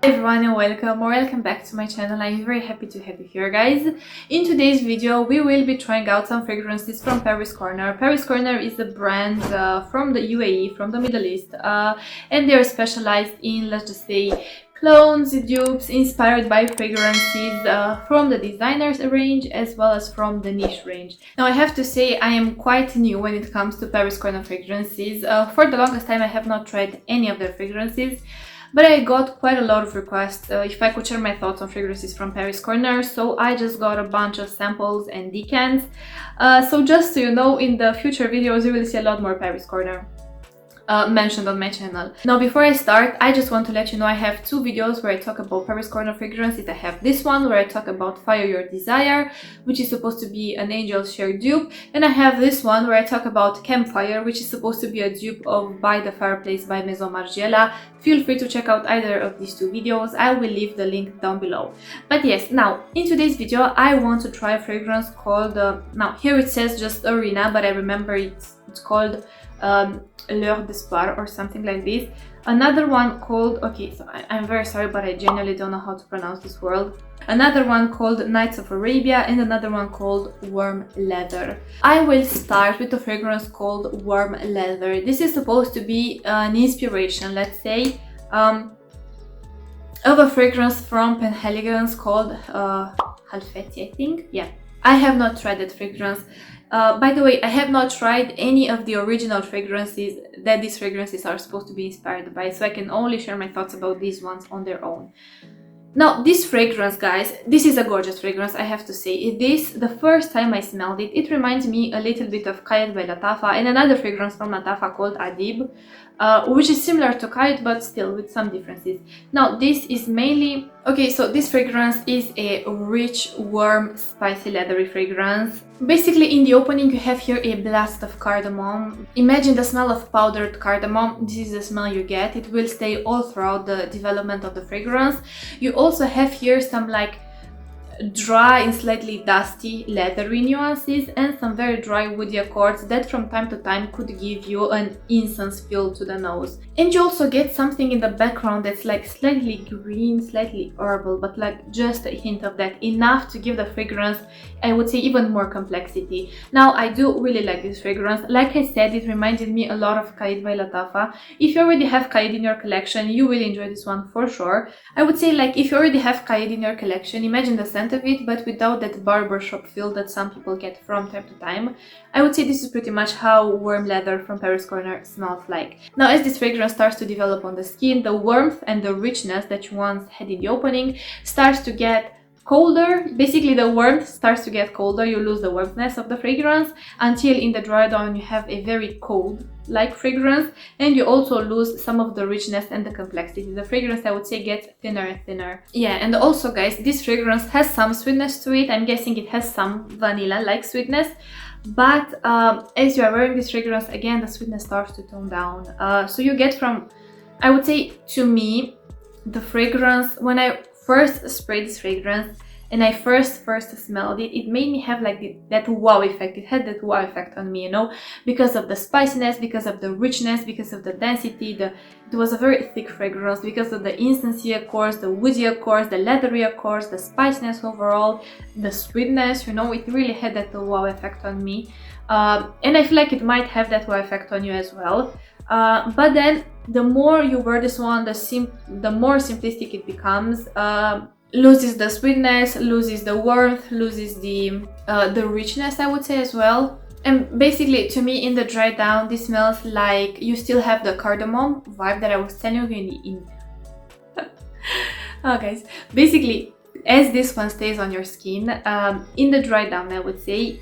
Hey everyone and welcome back to my channel. I'm very happy to have you here, guys. In today's video we will be trying out some fragrances from Paris Corner. Paris Corner is a brand from the UAE, from the Middle East, and they're specialized in, let's just say, clones, dupes inspired by fragrances from the designers range as well as from the niche range. Now I have to say I am quite new when it comes to Paris Corner fragrances. For the longest time I have not tried any of their fragrances, but I got quite a lot of requests if I could share my thoughts on fragrances from Paris Corner, so I just got a bunch of samples and decants. So just so you know, in the future videos you will see a lot more Paris Corner mentioned on my channel. Now before I start, I just want to let you know I have two videos where I talk about Paris Corner fragrances. I have this one where I talk about Fire Your Desire, which is supposed to be an Angel Share dupe, and I have this one where I talk about Campfire, which is supposed to be a dupe of By the Fireplace by Maison Margiela. Feel free to check out either of these two videos. I will leave the link down below. But yes, now in today's video I want to try a fragrance called now here it says just Arena, but I remember it's called Lueur or something like this. Another one called, okay, so I'm very sorry, but I genuinely don't know how to pronounce this word. Another one called Nights of Arabia, and another one called Warm Leather. I will start with a fragrance called Warm Leather. This is supposed to be an inspiration, let's say, of a fragrance from Penhaligon's called Halfeti, I think. Yeah, I have not tried that fragrance. By the way, I have not tried any of the original fragrances that these fragrances are supposed to be inspired by, so I can only share my thoughts about these ones on their own. Now, this fragrance, guys, this is a gorgeous fragrance, I have to say. The first time I smelled it, it reminds me a little bit of Qaa'ed by Lattafa and another fragrance from Lattafa called Adeeb, which is similar to Qaa'ed but still with some differences. Now, this is mainly... Okay, so this fragrance is a rich, warm, spicy, leathery fragrance. Basically, in the opening, you have here a blast of cardamom. Imagine the smell of powdered cardamom. This is the smell you get. It will stay all throughout the development of the fragrance. You also have here some like dry and slightly dusty leathery nuances and some very dry woody accords that from time to time could give you an incense feel to the nose. And you also get something in the background that's like slightly green, slightly herbal, but like just a hint of that, enough to give the fragrance, I would say, even more complexity. Now, I do really like this fragrance. Like I said, it reminded me a lot of Qaa'ed by Lattafa. If you already have Qaa'ed in your collection, you will enjoy this one for sure. I would say, like, if you already have Qaa'ed in your collection, imagine the scent of it, but without that barbershop feel that some people get from time to time. I would say this is pretty much how Warm Leather from Paris Corner smells like. Now, as this fragrance starts to develop on the skin, the warmth and the richness that you once had in the opening starts to get colder. Basically, the warmth starts to get colder, you lose the warmthness of the fragrance until in the dry down you have a very cold like fragrance, and you also lose some of the richness and the complexity. The fragrance, I would say, gets thinner and thinner. Yeah, and also, guys, this fragrance has some sweetness to it. I'm guessing it has some vanilla like sweetness, but as you are wearing this fragrance, again, the sweetness starts to tone down. So you get from, I would say, to me, the fragrance, when I first sprayed this fragrance and I first smelled it, it made me have like that wow effect. It had that wow effect on me, you know, because of the spiciness, because of the richness, because of the density. It was a very thick fragrance because of the incensey accords, the woody accords, the leathery accords, the spiciness overall, the sweetness, you know, it really had that wow effect on me. And I feel like it might have that wow effect on you as well. But then the more you wear this one, the more simplistic it becomes. Loses the sweetness, loses the warmth, loses the richness, I would say, as well. And basically, to me, in the dry down, this smells like you still have the cardamom vibe that I was telling you in oh, guys, basically, as this one stays on your skin, in the dry down, I would say,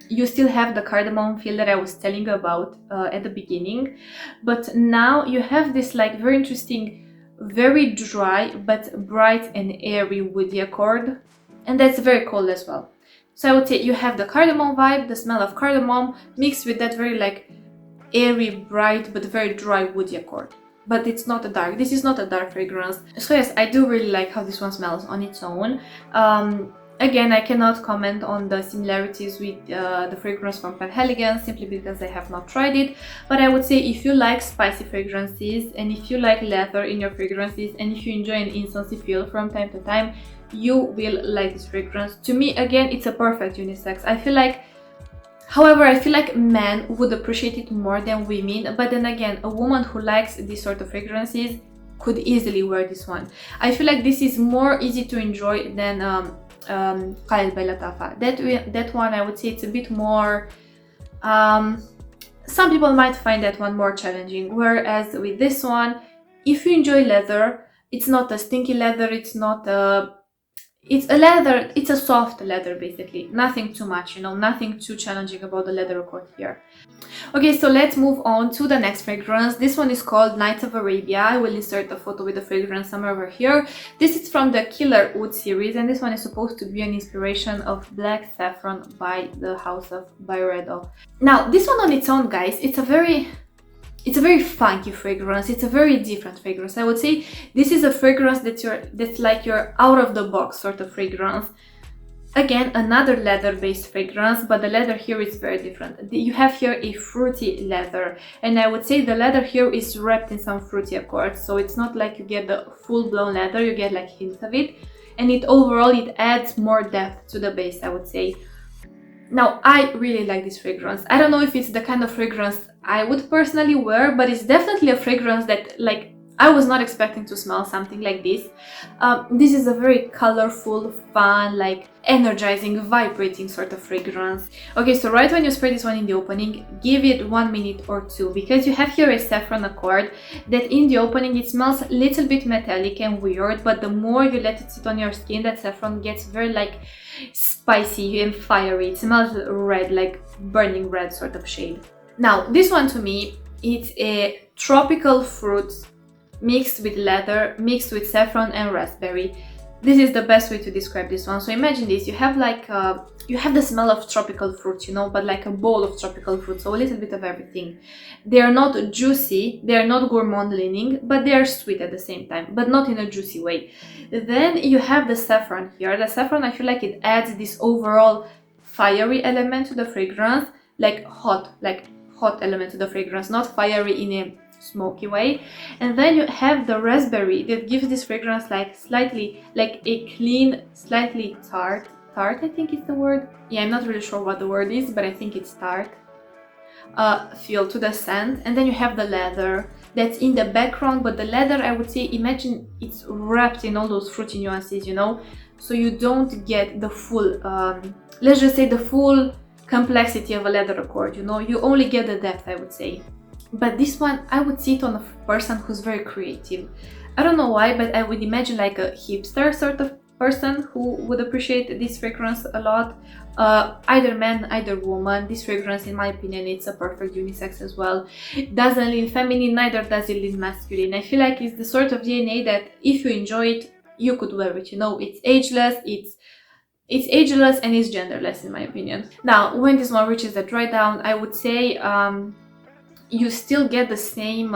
you still have the cardamom feel that I was telling you about at the beginning, but now you have this like very interesting, very dry but bright and airy woody accord, and that's very cold as well. So I would say you have the cardamom vibe, the smell of cardamom mixed with that very like airy, bright but very dry woody accord. But it's not a dark, this is not a dark fragrance. So yes, I do really like how this one smells on its own. Again, I cannot comment on the similarities with the fragrance from Pen Elegance simply because I have not tried it, but I would say if you like spicy fragrances and if you like leather in your fragrances and if you enjoy an incense feel from time to time, you will like this fragrance. To me, again, it's a perfect unisex. However, I feel like men would appreciate it more than women, but then again, a woman who likes this sort of fragrances could easily wear this one. I feel like this is more easy to enjoy than Qaa'ed by Lattafa. That one, I would say it's a bit more, some people might find that one more challenging, whereas with this one, if you enjoy leather, it's not a stinky leather, it's not a, it's a leather, it's a soft leather basically, nothing too much, you know, nothing too challenging about the leather accord here. Okay, so let's move on to the next fragrance. This one is called Nights of Arabia. I will insert a photo with the fragrance somewhere over here. This is from the Killer Oud series, and this one is supposed to be an inspiration of Black Saffron by the house of Byredo. Now, this one on its own, guys, it's a very funky fragrance. It's a very different fragrance. I would say this is a fragrance that's like your out of the box sort of fragrance. Again, another leather-based fragrance, but the leather here is very different. You have here a fruity leather, and I would say the leather here is wrapped in some fruity accords, so it's not like you get the full-blown leather, you get like hints of it, and overall it adds more depth to the base, I would say. Now, I really like this fragrance. I don't know if it's the kind of fragrance I would personally wear, but it's definitely a fragrance that, like, I was not expecting to smell something like this. This is a very colorful, fun, like energizing, vibrating sort of fragrance. Okay, so right when you spray this one in the opening, give it 1 minute or two, because you have here a saffron accord that in the opening it smells a little bit metallic and weird, but the more you let it sit on your skin, that saffron gets very like spicy and fiery. It smells red, like burning red sort of shade. Now, this one to me, it's a tropical fruit mixed with leather, mixed with saffron and raspberry. This is the best way to describe this one. So imagine this, you have like you have the smell of tropical fruit, you know, but like a bowl of tropical fruit, so a little bit of everything. They are not juicy, they are not gourmand leaning, but they are sweet at the same time, but not in a juicy way. Then you have the saffron here. The saffron, I feel like it adds this overall fiery element to the fragrance, like hot element to the fragrance, not fiery in a smoky way. And then you have the raspberry that gives this fragrance like slightly like a clean, slightly tart, I think is the word. Yeah, I'm not really sure what the word is, but I think it's tart feel to the scent. And then you have the leather that's in the background, but the leather, I would say, imagine it's wrapped in all those fruity nuances, you know, so you don't get the full let's just say the full complexity of a leather accord, you know, you only get the depth, I would say. But this one, I would see it on a person who's very creative. I don't know why, but I would imagine like a hipster sort of person who would appreciate this fragrance a lot. Either man, either woman. This fragrance, in my opinion, it's a perfect unisex as well. It doesn't lean feminine, neither does it lean masculine. I feel like it's the sort of DNA that if you enjoy it, you could wear it, you know. It's ageless, it's ageless and it's genderless, in my opinion. Now, when this one reaches the dry down, I would say you still get the same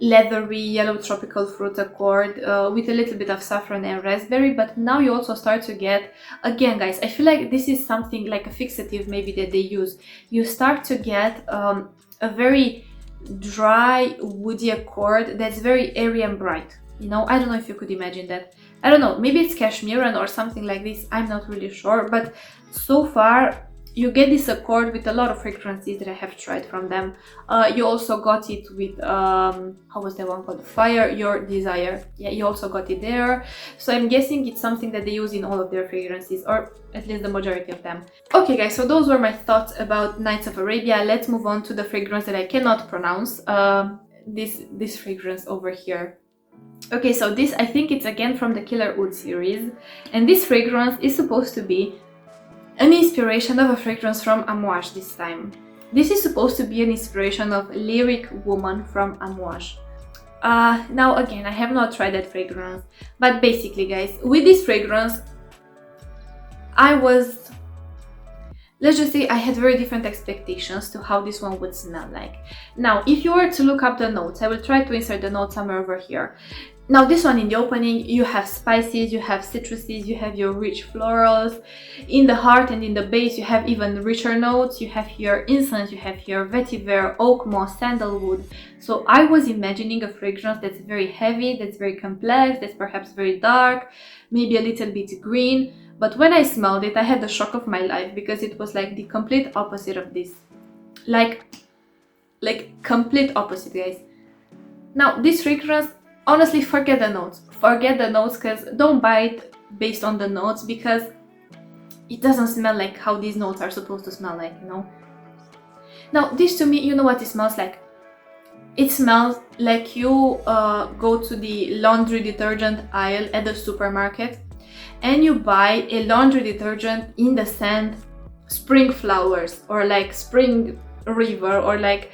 leathery yellow tropical fruit accord with a little bit of saffron and raspberry, but now you also start to get, again guys, I feel like this is something like a fixative maybe that they use. You start to get a very dry woody accord that's very airy and bright, you know. I don't know if you could imagine that. I don't know, maybe it's cashmere or something like this, I'm not really sure, but so far you get this accord with a lot of fragrances that I have tried from them. You also got it with, how was that one called? Fire Your Desire. Yeah, you also got it there. So I'm guessing it's something that they use in all of their fragrances, or at least the majority of them. Okay guys, so those were my thoughts about Nights of Arabia. Let's move on to the fragrance that I cannot pronounce. This fragrance over here. Okay, so this, I think it's again from the Killer Oud series. And this fragrance is supposed to be an inspiration of a fragrance from OUDH this time. This is supposed to be an inspiration of Lyric Woman from OUDH. Now again, I have not tried that fragrance, but basically guys, with this fragrance, let's just say I had very different expectations to how this one would smell like. Now, if you were to look up the notes, I will try to insert the notes somewhere over here. Now this one, in the opening, you have spices, you have citruses, you have your rich florals. In the heart and in the base, you have even richer notes. You have here incense, you have here vetiver, oak moss, sandalwood. So I was imagining a fragrance that's very heavy, that's very complex, that's perhaps very dark, maybe a little bit green. But when I smelled it, I had the shock of my life, because it was like the complete opposite of this. Like complete opposite, guys. Now this fragrance, honestly, forget the notes, because don't buy it based on the notes, because it doesn't smell like how these notes are supposed to smell like, you know. Now this, to me, you know what it smells like? It smells like you go to the laundry detergent aisle at the supermarket and you buy a laundry detergent in the scent spring flowers, or like spring river, or like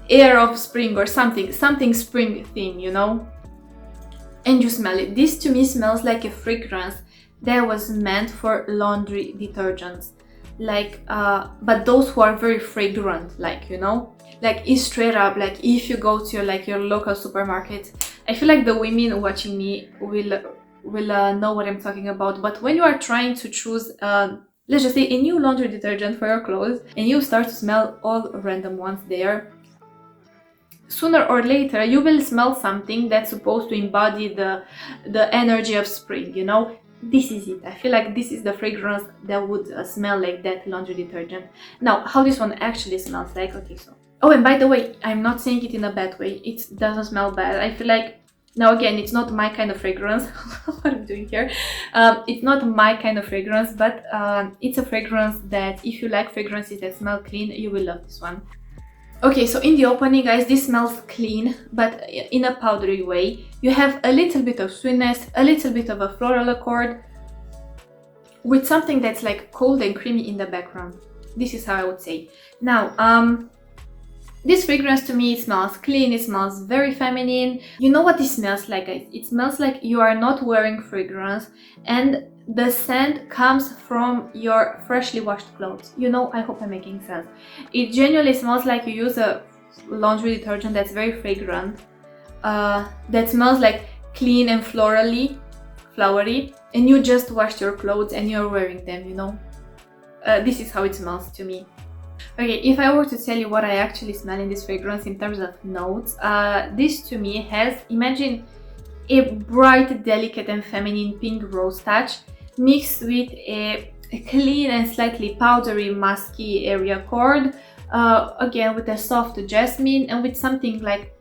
air of spring, or something spring theme, you know, and you smell it. This to me smells like a fragrance that was meant for laundry detergents, like but those who are very fragrant, like, you know, like it's straight up like if you go to your local supermarket. I feel like the women watching me will know what I'm talking about. But when you are trying to choose let's just say a new laundry detergent for your clothes, and you start to smell all random ones there, sooner or later you will smell something that's supposed to embody the energy of spring, you know. This is it. I feel like this is the fragrance that would smell like that laundry detergent. Now, how this one actually smells like, okay, so, oh, and by the way, I'm not saying it in a bad way, it doesn't smell bad. I feel like, now again, it's not my kind of fragrance. What I'm doing here, it's not my kind of fragrance, but it's a fragrance that if you like fragrances that smell clean, you will love this one. Okay, so in the opening, guys, this smells clean, but in a powdery way. You have a little bit of sweetness, a little bit of a floral accord, with something that's like cold and creamy in the background. This is how I would say. Now, this fragrance to me, it smells clean, it smells very feminine. You know what it smells like, guys? It smells like you are not wearing fragrance, and the scent comes from your freshly washed clothes. You know, I hope I'm making sense. It genuinely smells like you use a laundry detergent that's very fragrant, that smells like clean and flowery, and you just washed your clothes and you're wearing them, you know. This is how it smells to me. Okay, if I were to tell you what I actually smell in this fragrance in terms of notes, this to me has, imagine a bright, delicate and feminine pink rose touch mixed with a clean and slightly powdery, musky area chord, again with a soft jasmine and with something like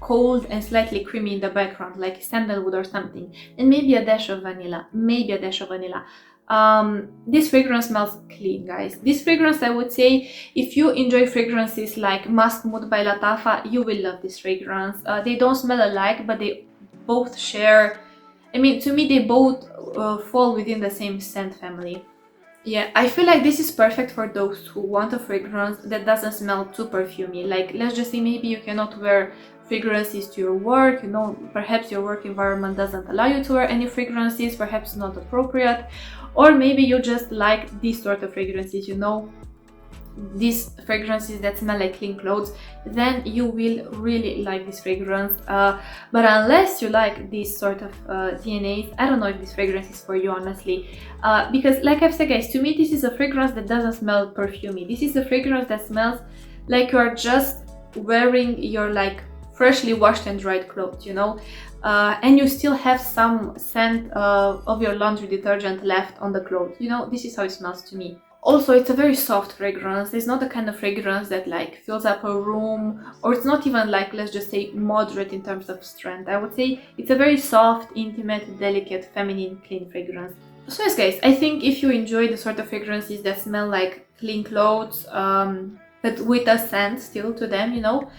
cold and slightly creamy in the background, like sandalwood or something, and maybe a dash of vanilla, this fragrance smells clean, guys. This fragrance, I would say, if you enjoy fragrances like Musk Mood by Lattafa, you will love this fragrance. They don't smell alike, but they both share, I mean, to me, they both fall within the same scent family. Yeah, I feel like this is perfect for those who want a fragrance that doesn't smell too perfumey. Like, let's just say maybe you cannot wear fragrances to your work, you know, perhaps your work environment doesn't allow you to wear any fragrances, perhaps not appropriate, or maybe you just like these sort of fragrances, you know, these fragrances that smell like clean clothes, then you will really like this fragrance. But unless you like these sort of DNAs, I don't know if this fragrance is for you, honestly, because like I've said, guys, to me this is a fragrance that doesn't smell perfumey. This is a fragrance that smells like you are just wearing your like freshly washed and dried clothes, you know, and you still have some scent of your laundry detergent left on the clothes, you know. This is how it smells to me. Also, it's a very soft fragrance. It's not the kind of fragrance that like fills up a room, or it's not even like, let's just say, moderate in terms of strength. I would say it's a very soft, intimate, delicate, feminine, clean fragrance. So yes, guys, I think if you enjoy the sort of fragrances that smell like clean clothes, but with a scent still to them, you know,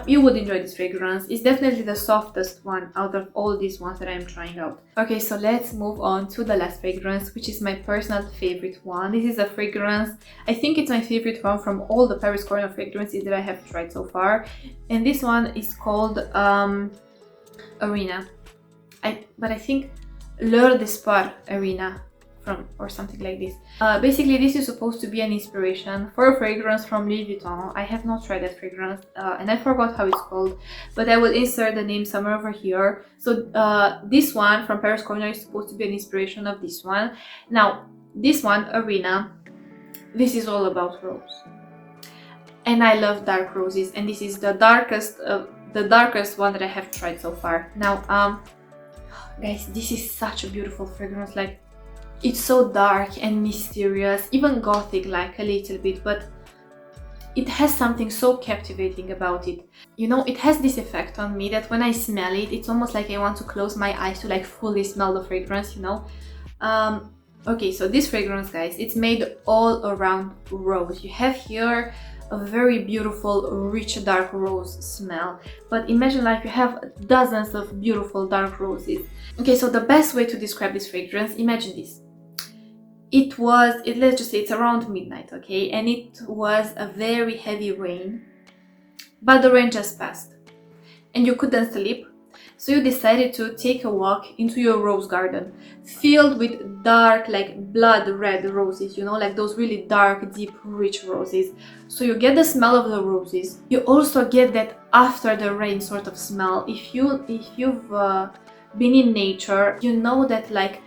you would enjoy this fragrance. It's definitely the softest one out of all these ones that I'm trying out. Okay, so let's move on to the last fragrance, which is my personal favorite one. This is a fragrance, I think it's my favorite one from all the Paris Corner fragrances that I have tried so far. And this one is called Arena. But I think Lueur d'Espoir Arena. from, or something like this. Basically, this is supposed to be an inspiration for a fragrance from Louis Vuitton. I have not tried that fragrance and I forgot how it's called, but I will insert the name somewhere over here. So this one from Paris Corner is supposed to be an inspiration of this one. Now this one, Arena, this is all about rose, and I love dark roses, and this is the darkest one that I have tried so far. Now guys, this is such a beautiful fragrance. Like, it's so dark and mysterious, even gothic like a little bit, but it has something so captivating about it. You know, it has this effect on me that when I smell it, it's almost like I want to close my eyes to like fully smell the fragrance, you know. Okay, so this fragrance, guys, it's made all around rose. You have here a very beautiful, rich, dark rose smell, but imagine like you have dozens of beautiful dark roses. Okay, so the best way to describe this fragrance, imagine this. Let's just say it's around midnight, okay, and it was a very heavy rain, but the rain just passed and you couldn't sleep, so you decided to take a walk into your rose garden filled with dark, like blood red roses, you know, like those really dark, deep, rich roses. So you get the smell of the roses, you also get that after the rain sort of smell. If you've been in nature, you know that like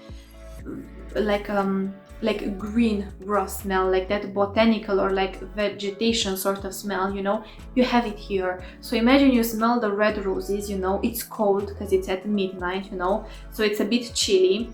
green grass smell, like that botanical or like vegetation sort of smell, you know, you have it here. So imagine you smell the red roses, you know, it's cold because it's at midnight, you know, so it's a bit chilly.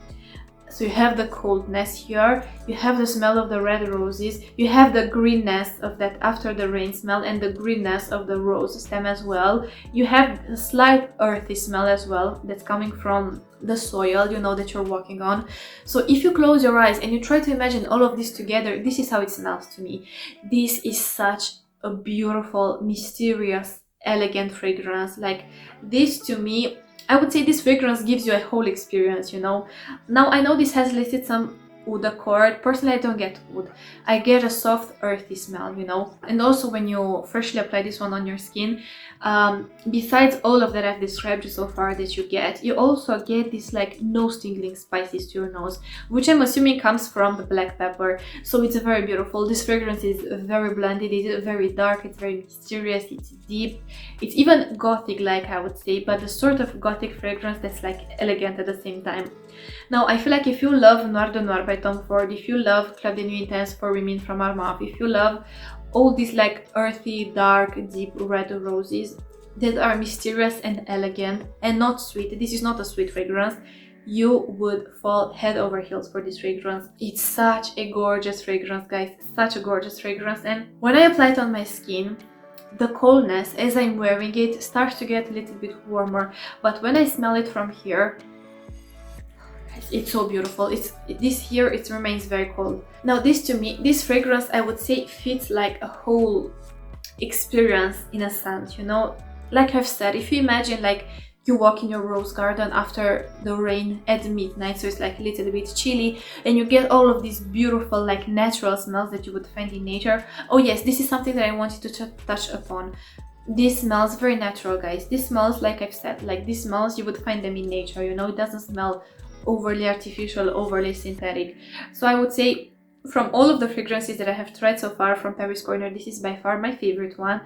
So you have the coldness here, you have the smell of the red roses, you have the greenness of that after the rain smell, and the greenness of the rose stem as well. You have a slight earthy smell as well that's coming from the soil, you know, that you're walking on. So if you close your eyes and you try to imagine all of this together, this is how it smells to me. This is such a beautiful, mysterious, elegant fragrance. Like, this to me, I would say this fragrance gives you a whole experience, you know. Now I know this has listed some oud accord. Personally, I don't get oud. I get a soft earthy smell, you know. And also when you freshly apply this one on your skin, besides all of that I've described so far that you also get this like nose tingling spices to your nose, which I'm assuming comes from the black pepper. So it's very beautiful. This fragrance is very blended, it's very dark, it's very mysterious, it's deep, it's even gothic like I would say, but the sort of gothic fragrance that's like elegant at the same time. Now I feel like if you love Noir de Noir by Tom Ford, if you love Qaa'ed Intense for Women from AMEER, if you love all these like earthy, dark, deep red roses that are mysterious and elegant and not sweet, this is not a sweet fragrance, you would fall head over heels for this fragrance. It's such a gorgeous fragrance, guys, such a gorgeous fragrance. And when I apply it on my skin, the coldness as I'm wearing it starts to get a little bit warmer, but when I smell it from here, it's so beautiful. It remains very cold. Now this to me, this fragrance I would say fits like a whole experience in a sense, you know. Like I've said, if you imagine like you walk in your rose garden after the rain at midnight, so it's like a little bit chilly, and you get all of these beautiful like natural smells that you would find in nature. Oh yes, this is something that I wanted to touch upon. This smells very natural, guys. This smells, like I've said, like these smells you would find them in nature, you know. It doesn't smell overly artificial, overly synthetic. So I would say from all of the fragrances that I have tried so far from Paris Corner, this is by far my favorite one.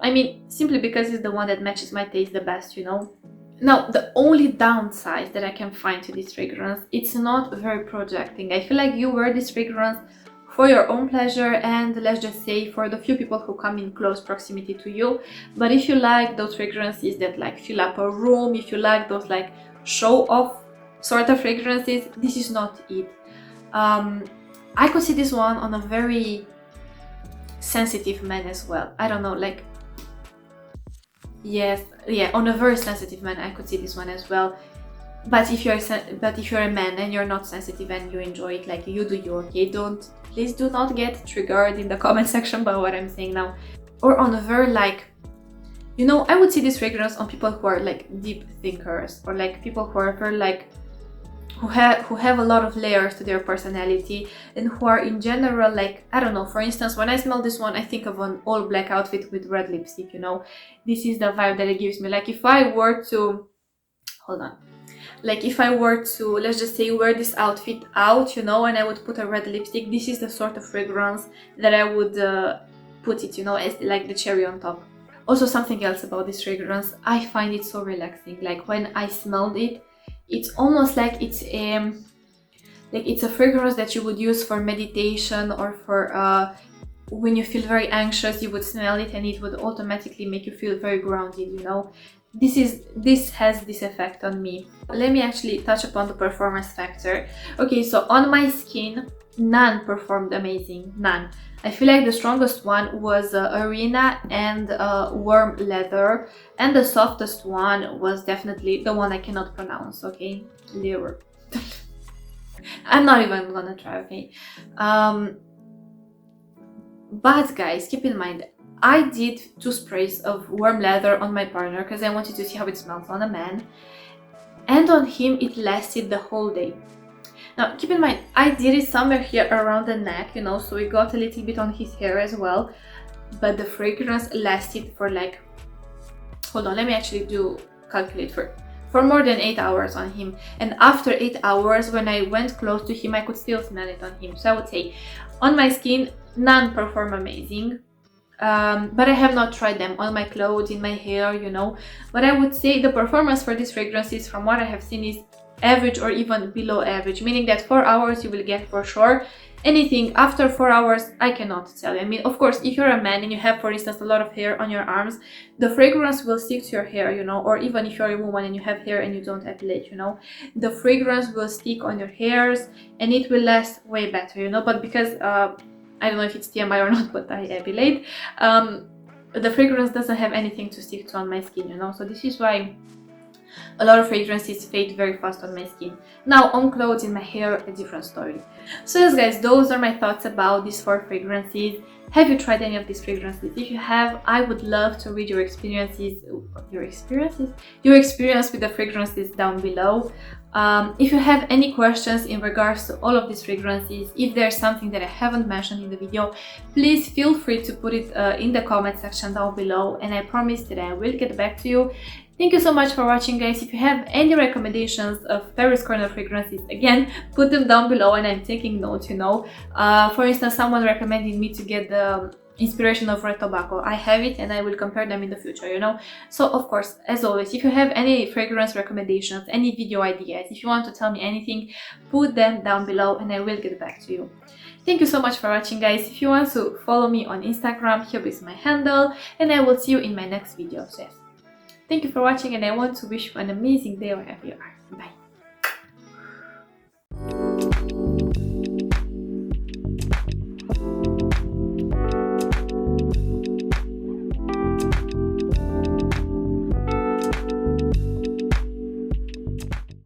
I mean, simply because it's the one that matches my taste the best, you know. Now, the only downside that I can find to this fragrance, it's not very projecting. I feel like you wear this fragrance for your own pleasure and, let's just say, for the few people who come in close proximity to you. But if you like those fragrances that like fill up a room, if you like those like show off sort of fragrances, this is not it. I could see this one on a very sensitive man as well. I don't know, like, yes, yeah, on a very sensitive man I could see this one as well. But if you're a man and you're not sensitive and you enjoy it, like, you do you, okay? Please do not get triggered in the comment section by what I'm saying now. Or on a very like, you know, I would see this fragrance on people who are like deep thinkers, or like people who are very like who have a lot of layers to their personality, and who are in general like, I don't know, for instance, when I smell this one I think of an all black outfit with red lipstick, you know. This is the vibe that it gives me. Like if I were to, hold on, Like if I were to, let's just say, wear this outfit out, you know, and I would put a red lipstick, this is the sort of fragrance that I would put it, you know, as like the cherry on top. Also, something else about this fragrance, I find it so relaxing. Like when I smelled it, it's almost like it's a fragrance that you would use for meditation, or for when you feel very anxious, you would smell it and it would automatically make you feel very grounded, you know. This has this effect on me. Let me actually touch upon the performance factor. Okay, so on my skin, none performed amazing, none. I feel like the strongest one was Arena and Warm Leather, and the softest one was definitely the one I cannot pronounce, okay? Lueur. I'm not even gonna try, okay? But guys, keep in mind, I did 2 sprays of Warm Leather on my partner because I wanted to see how it smells on a man, and on him it lasted the whole day. Now keep in mind, I did it somewhere here around the neck, you know, so it got a little bit on his hair as well, but the fragrance lasted for like, hold on, let me actually calculate for more than 8 hours on him. And after 8 hours, when I went close to him, I could still smell it on him. So I would say on my skin, none perform amazing. But I have not tried them on my clothes, in my hair, you know. But I would say the performance for these fragrances, from what I have seen, is average or even below average, meaning that 4 hours you will get for sure. Anything after 4 hours, I cannot tell you. I mean, of course, if you're a man and you have, for instance, a lot of hair on your arms, the fragrance will stick to your hair, you know, or even if you're a woman and you have hair and you don't epilate, you know, the fragrance will stick on your hairs and it will last way better, you know. But because I don't know if it's TMI or not, but I epilate, the fragrance doesn't have anything to stick to on my skin, you know, so this is why a lot of fragrances fade very fast on my skin. Now on clothes, in my hair, a different story. So yes guys, those are my thoughts about these 4 fragrances. Have you tried any of these fragrances? If you have, I would love to read your experience with the fragrances down below. If you have any questions in regards to all of these fragrances, if there's something that I haven't mentioned in the video, please feel free to put it in the comment section down below, and I promise that I will get back to you. Thank you so much for watching guys. If you have any recommendations of Paris Corner fragrances, again, put them down below and I'm taking notes, you know. For instance, someone recommended me to get the inspiration of red tobacco. I have it and I will compare them in the future, you know. So of course, as always, if you have any fragrance recommendations, any video ideas, if you want to tell me anything, put them down below and I will get back to you. Thank you so much for watching guys. If you want to follow me on Instagram, here is my handle, and I will see you in my next video. So yes, thank you for watching and I want to wish you an amazing day wherever you are. Bye.